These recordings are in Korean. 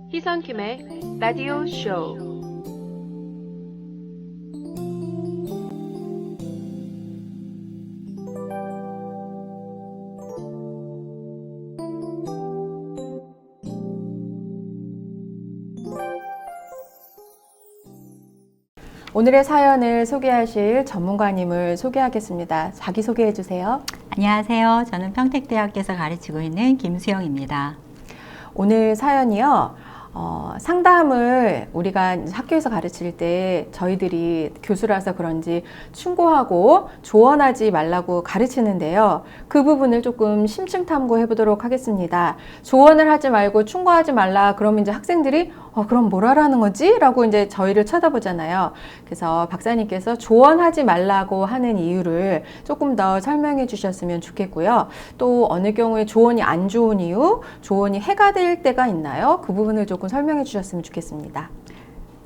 희선킴의 라디오 쇼. 오늘의 사연을 소개하실 전문가님을 소개하겠습니다. 자기소개해 주세요. 안녕하세요. 저는 평택대학교에서 가르치고 있는 김수영입니다. 오늘 사연이요. 상담을 우리가 학교에서 가르칠 때 저희들이 교수라서 그런지 충고하고 조언하지 말라고 가르치는데요. 그 부분을 조금 심층 탐구해 보도록 하겠습니다. 조언을 하지 말고 충고하지 말라 그러면 이제 학생들이 그럼 뭘 하라는 거지? 라고 이제 저희를 쳐다보잖아요. 그래서 박사님께서 조언하지 말라고 하는 이유를 조금 더 설명해 주셨으면 좋겠고요. 또 어느 경우에 조언이 안 좋은 이유, 조언이 해가 될 때가 있나요? 그 부분을 조금 설명해 주셨으면 좋겠습니다.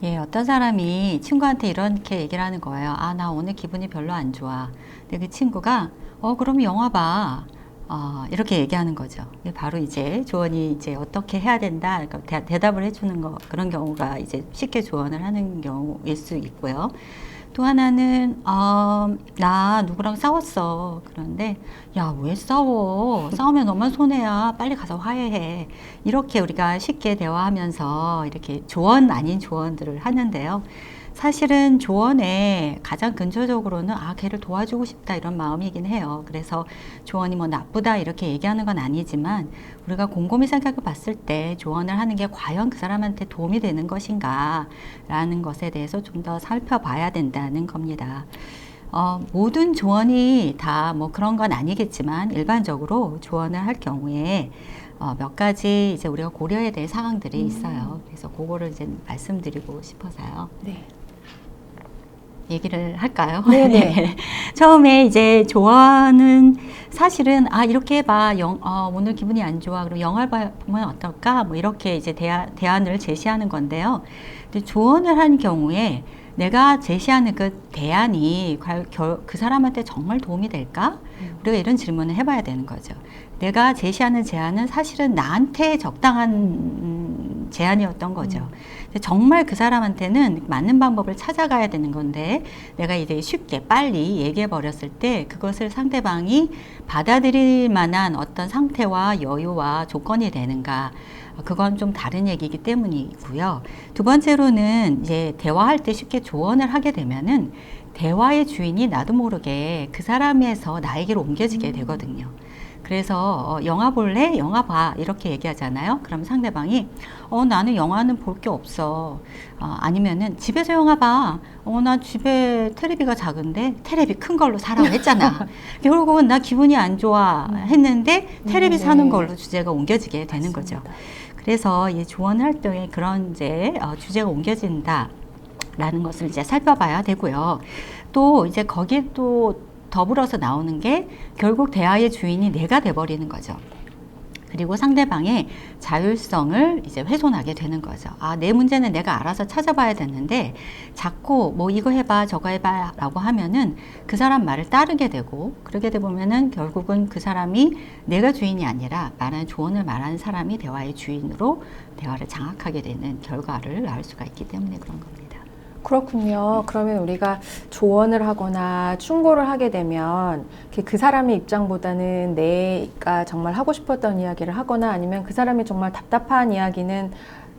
예, 어떤 사람이 친구한테 이렇게 얘기를 하는 거예요. 아, 나 오늘 기분이 별로 안 좋아. 근데 그 친구가, 그럼 영화 봐. 이렇게 얘기하는 거죠. 바로 이제 조언이 이제 어떻게 해야 된다. 그러니까 대답을 해주는 거, 그런 경우가 이제 쉽게 조언을 하는 경우일 수 있고요. 또 하나는, 나 누구랑 싸웠어. 그런데, 야, 왜 싸워? 싸우면 너만 손해야. 빨리 가서 화해해. 이렇게 우리가 쉽게 대화하면서 이렇게 조언 아닌 조언들을 하는데요. 사실은 조언에 가장 근처적으로는 걔를 도와주고 싶다 이런 마음이긴 해요. 그래서 조언이 뭐 나쁘다 이렇게 얘기하는 건 아니지만 우리가 곰곰이 생각해 봤을 때 조언을 하는 게 과연 그 사람한테 도움이 되는 것인가 라는 것에 대해서 좀 더 살펴봐야 된다는 겁니다. 모든 조언이 다 뭐 그런 건 아니겠지만 일반적으로 조언을 할 경우에 몇 가지 이제 우리가 고려해야 될 사항들이 있어요. 그래서 그거를 이제 말씀드리고 싶어서요. 네. 얘기를 할까요? 네네. 처음에 이제 조언은 사실은 이렇게 해봐. 오늘 기분이 안 좋아. 그럼 영화를 보면 어떨까? 뭐 이렇게 이제 대안을 제시하는 건데요. 근데 조언을 한 경우에 내가 제시하는 그 대안이 그 사람한테 정말 도움이 될까? 우리가 이런 질문을 해봐야 되는 거죠. 내가 제시하는 제안은 사실은 나한테 적당한 제안이었던 거죠. 정말 그 사람한테는 맞는 방법을 찾아가야 되는 건데 내가 이제 쉽게 빨리 얘기해 버렸을 때 그것을 상대방이 받아들일 만한 어떤 상태와 여유와 조건이 되는가, 그건 좀 다른 얘기이기 때문이고요. 두 번째로는 이제 대화할 때 쉽게 조언을 하게 되면은 대화의 주인이 나도 모르게 그 사람에서 나에게로 옮겨지게 되거든요. 그래서 영화 볼래? 영화 봐. 이렇게 얘기하잖아요. 그럼 상대방이 나는 영화는 볼 게 없어. 아니면은 집에서 영화 봐. 나 집에 테레비가 작은데 테레비 큰 걸로 사라고 했잖아. 결국은 나 기분이 안 좋아 했는데 테레비 사는 걸로 주제가 옮겨지게 되는 거죠. 그래서 이 조언 활동에 그런 이제 주제가 옮겨진다라는 것을 이제 살펴봐야 되고요. 또 이제 거기에 또 더불어서 나오는 게 결국 대화의 주인이 내가 돼버리는 거죠. 그리고 상대방의 자율성을 이제 훼손하게 되는 거죠. 내 문제는 내가 알아서 찾아봐야 되는데 자꾸 뭐 이거 해봐 저거 해봐 라고 하면은 그 사람 말을 따르게 되고, 그러게 되보면은 결국은 그 사람이 내가 주인이 아니라 말하는 조언을 말하는 사람이 대화의 주인으로 대화를 장악하게 되는 결과를 낳을 수가 있기 때문에 그런 겁니다. 그렇군요. 그러면 우리가 조언을 하거나 충고를 하게 되면 그 사람의 입장보다는 내가 정말 하고 싶었던 이야기를 하거나 아니면 그 사람이 정말 답답한 이야기는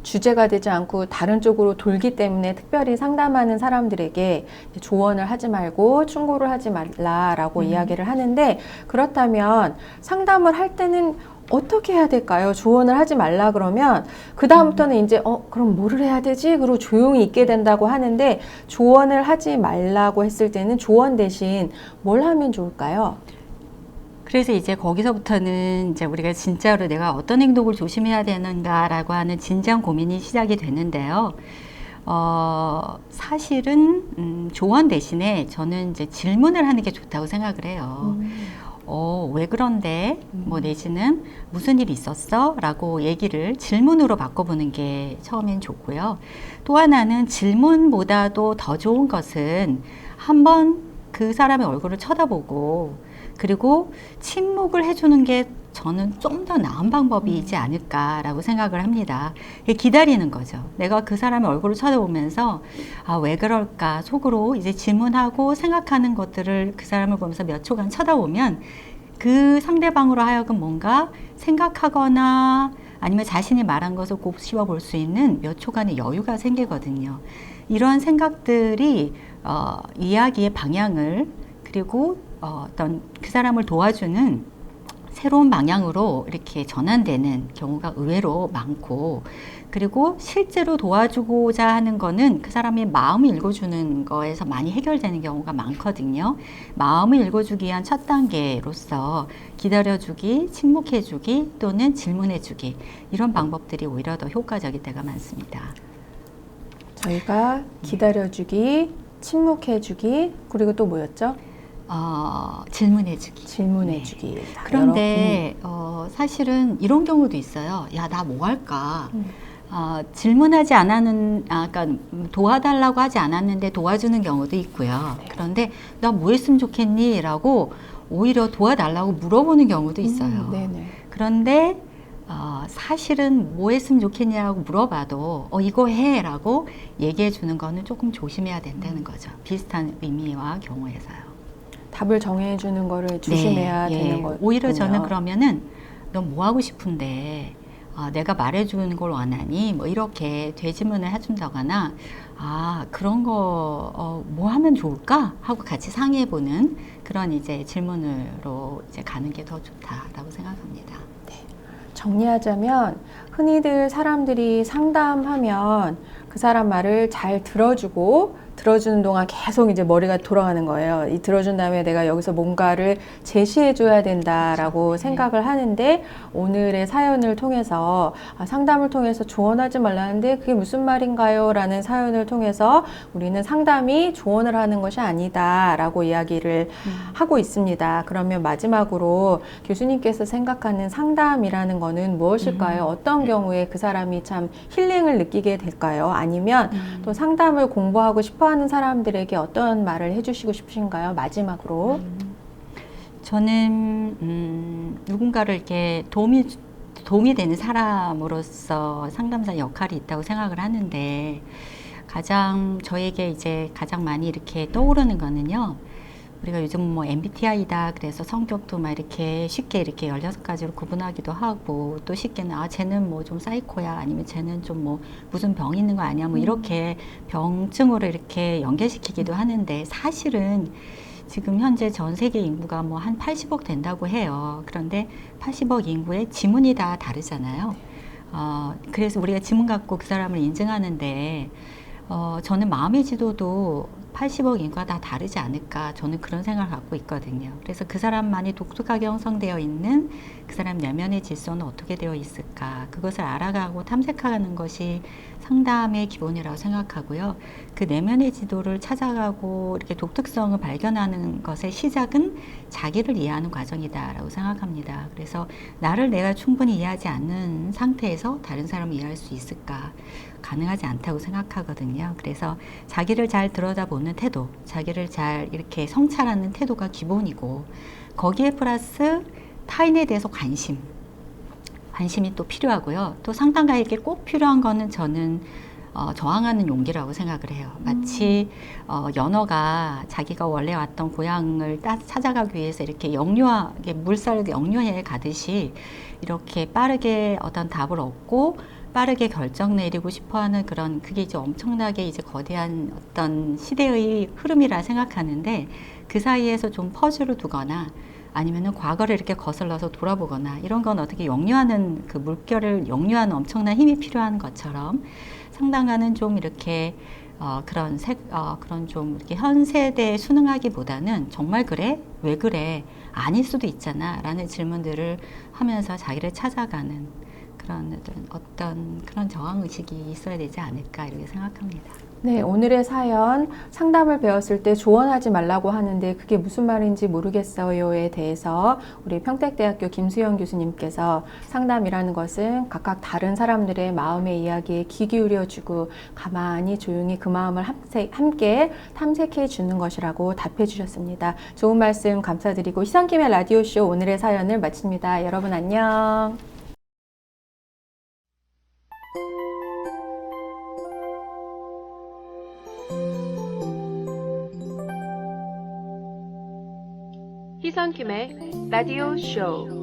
주제가 되지 않고 다른 쪽으로 돌기 때문에 특별히 상담하는 사람들에게 조언을 하지 말고 충고를 하지 말라라고 이야기를 하는데, 그렇다면 상담을 할 때는 어떻게 해야 될까요? 조언을 하지 말라 그러면 그 다음부터는 이제 그럼 뭐를 해야 되지? 그리고 조용히 있게 된다고 하는데, 조언을 하지 말라고 했을 때는 조언 대신 뭘 하면 좋을까요? 그래서 이제 거기서부터는 이제 우리가 진짜로 내가 어떤 행동을 조심해야 되는가라고 하는 진지한 고민이 시작이 되는데요. 사실은 조언 대신에 저는 이제 질문을 하는 게 좋다고 생각을 해요. 왜 그런데? 뭐 내지는 무슨 일이 있었어? 라고 얘기를 질문으로 바꿔보는 게 처음엔 좋고요. 또 하나는 질문보다도 더 좋은 것은 한번 그 사람의 얼굴을 쳐다보고 그리고 침묵을 해주는 게 저는 좀 더 나은 방법이지 않을까라고 생각을 합니다. 기다리는 거죠. 내가 그 사람의 얼굴을 쳐다보면서 아, 왜 그럴까 속으로 이제 질문하고 생각하는 것들을 그 사람을 보면서 몇 초간 쳐다보면 그 상대방으로 하여금 뭔가 생각하거나 아니면 자신이 말한 것을 곱씹어 볼 수 있는 몇 초간의 여유가 생기거든요. 이런 생각들이 이야기의 방향을 그리고 어떤 그 사람을 도와주는 새로운 방향으로 이렇게 전환되는 경우가 의외로 많고, 그리고 실제로 도와주고자 하는 거는 그 사람의 마음을 읽어주는 거에서 많이 해결되는 경우가 많거든요. 마음을 읽어주기 위한 첫 단계로서 기다려주기, 침묵해주기 또는 질문해주기, 이런 방법들이 오히려 더 효과적일 때가 많습니다. 저희가 기다려주기, 침묵해주기, 그리고 또 뭐였죠? 질문해주기. 질문해주기. 네. 그런데 사실은 이런 경우도 있어요. 야, 나 뭐 할까? 질문하지 않았는, 그러니까 도와달라고 하지 않았는데 도와주는 경우도 있고요. 네. 그런데 나 뭐 했으면 좋겠니? 라고 오히려 도와달라고 물어보는 경우도 있어요. 네네. 그런데 사실은 뭐 했으면 좋겠냐고 물어봐도 이거 해 라고 얘기해 주는 거는 조금 조심해야 된다는 거죠. 비슷한 의미와 경우에서요. 답을 정해주는 거를 조심해야 되는 거예요. 오히려 저는 그러면은 너 뭐 하고 싶은데 내가 말해주는 걸 원하니? 뭐 이렇게 되질문을 해준다거나 그런 거 뭐 하면 좋을까? 하고 같이 상의해보는 그런 이제 질문으로 이제 가는 게 더 좋다라고 생각합니다. 정리하자면 흔히들 사람들이 상담하면 그 사람 말을 잘 들어주는 동안 계속 이제 머리가 돌아가는 거예요. 이 들어준 다음에 내가 여기서 뭔가를 제시해 줘야 된다라고 그렇죠. 생각을 하는데, 오늘의 사연을 통해서 상담을 통해서 조언하지 말라는데 그게 무슨 말인가요? 라는 사연을 통해서 우리는 상담이 조언을 하는 것이 아니다 라고 이야기를 하고 있습니다. 그러면 마지막으로 교수님께서 생각하는 상담이라는 거는 무엇일까요? 어떤 경우에 그 사람이 참 힐링을 느끼게 될까요? 아니면 또 상담을 공부하고 싶어 하는 사람들에게 어떤 말을 해주시고 싶으신가요? 마지막으로. 저는 누군가를 이렇게 도움이 되는 사람으로서 상담사 역할이 있다고 생각을 하는데, 저에게 이제 가장 많이 이렇게 떠오르는 거는요. 우리가 요즘 뭐 MBTI다 그래서 성격도 막 이렇게 쉽게 이렇게 16가지로 구분하기도 하고, 또 쉽게는 쟤는 뭐 좀 사이코야, 아니면 쟤는 좀 뭐 무슨 병이 있는 거 아니야, 뭐 이렇게 병증으로 이렇게 연결시키기도 하는데, 사실은 지금 현재 전 세계 인구가 뭐 한 80억 된다고 해요. 그런데 80억 인구의 지문이 다 다르잖아요. 그래서 우리가 지문 갖고 그 사람을 인증하는데, 저는 마음의 지도도 80억 인구가 다 다르지 않을까, 저는 그런 생각을 갖고 있거든요. 그래서 그 사람만이 독특하게 형성되어 있는 그 사람 내면의 질서는 어떻게 되어 있을까, 그것을 알아가고 탐색하는 것이 상담의 기본이라고 생각하고요. 그 내면의 지도를 찾아가고 이렇게 독특성을 발견하는 것의 시작은 자기를 이해하는 과정이다라고 생각합니다. 그래서 나를 내가 충분히 이해하지 않는 상태에서 다른 사람을 이해할 수 있을까? 가능하지 않다고 생각하거든요. 그래서 자기를 잘 들여다보는 태도, 자기를 잘 이렇게 성찰하는 태도가 기본이고, 거기에 플러스 타인에 대해서 관심이 또 필요하고요. 또 상담가에게 꼭 필요한 거는 저는 저항하는 용기라고 생각을 해요. 마치 연어가 자기가 원래 왔던 고향을 찾아가기 위해서 이렇게 물살을 역류해 가듯이 이렇게 빠르게 어떤 답을 얻고 빠르게 결정 내리고 싶어하는 그게 이제 엄청나게 이제 거대한 어떤 시대의 흐름이라 생각하는데, 그 사이에서 좀 퍼즐을 두거나 아니면은 과거를 이렇게 거슬러서 돌아보거나, 이런 건 어떻게 역류하는 그 물결을 역류하는 엄청난 힘이 필요한 것처럼, 상담가는 좀 이렇게 그런 좀 이렇게 현 세대에 순응하기보다는 정말 그래? 왜 그래? 아닐 수도 있잖아 라는 질문들을 하면서 자기를 찾아가는 그런 어떤 그런 저항의식이 있어야 되지 않을까, 이렇게 생각합니다. 네, 오늘의 사연 상담을 배웠을 때 조언하지 말라고 하는데 그게 무슨 말인지 모르겠어요에 대해서 우리 평택대학교 김수영 교수님께서 상담이라는 것은 각각 다른 사람들의 마음의 이야기에 귀 기울여주고 가만히 조용히 그 마음을 함께 탐색해 주는 것이라고 답해 주셨습니다. 좋은 말씀 감사드리고 희성김의 라디오쇼 오늘의 사연을 마칩니다. 여러분 안녕. 희선김의 라디오 쇼.